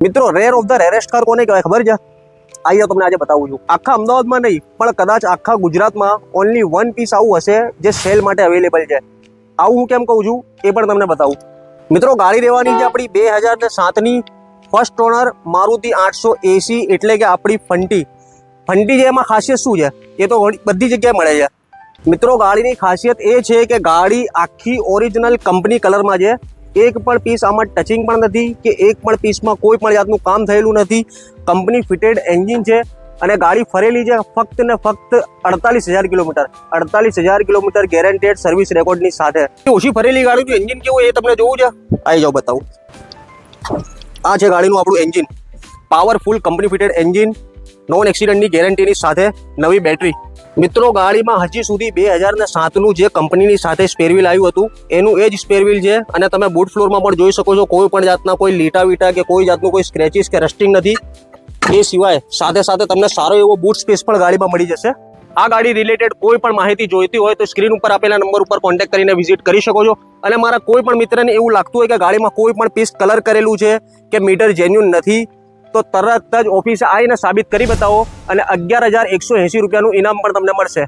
મિત્રો rare of the rarest car કોને કહેવાય ખબર છે? આઈએ તમને આજે બતાવું છું. આખા અમદાવાદમાં નહીં પણ કદાચ આખા ગુજરાતમાં ઓનલી વન પીસ આવું હશે જે સેલ માટે અવેલેબલ છે. આવું હું કેમ કહું છું એ પણ તમને બતાવું. મિત્રો ગાડી લેવાની છે આપણી 2007ની ફર્સ્ટ ઓનર મારુતિ 880 એટલે કે આપણી ફંટી. ફંટી છે એમાં ખાસિયત શું છે એ તો બધી જગ્યાએ મળે છે. મિત્રો ગાડીની ખાસિયત એ છે કે ગાડી આખી ઓરિજિનલ કંપની કલરમાં છે. એક પણ પીસ આમાં ટચિંગ પણ નથી કે એક પણ પીસમાં કોઈ પણ જાતનું કામ થયેલું નથી. કંપની ફિટેડ એન્જિન છે અને ગાડી ફરેલી છે ફક્ત ને ફક્ત 48,000 કિલોમીટર. 48,000 કિલોમીટર ગેરંટેડ સર્વિસ રેકોર્ડની સાથે. ઓછી ફરેલી ગાડીનું એન્જિન કેવું એ તમને જોવું છે? આવી જાઓ બતાવું. આ છે ગાડીનું આપણું engine. Powerful company fitted engine, non એક્સિડન્ટની ગેરંટીની સાથે નવી બેટરી. મિત્રો ગાડીમાં હજી સુધી 2007નું જે કંપનીની સાથે સ્પેરવ્હીલ આવ્યું હતું એનું એ જ સ્પેરવ્હીલ છે અને તમે બૂટ ફ્લોરમાં પણ જોઈ શકો છો કોઈ પણ જાતના કોઈ લીટા વીટા કે કોઈ જાતનું કોઈ સ્ક્રેચીસ કે રસ્ટિંગ નથી. એ સિવાય સાથે સાથે તમને સારો એવો બૂટ સ્પેસ પણ ગાડીમાં મળી જશે. આ ગાડી રિલેટેડ કોઈ પણ માહિતી જોઈતી હોય તો સ્ક્રીન ઉપર આપેલા નંબર ઉપર કોન્ટેક્ટ કરીને વિઝિટ કરી શકો છો. અને મારા કોઈ પણ મિત્રને એવું લાગતું હોય કે ગાડીમાં કોઈ પણ પીસ કલર કરેલું છે કે મીટર જેન્યુન નથી તો તરત જ ઓફિસે આવીને સાબિત કરી બતાવો અને 11,180 રૂપિયાનું ઇનામ પણ તમને મળશે.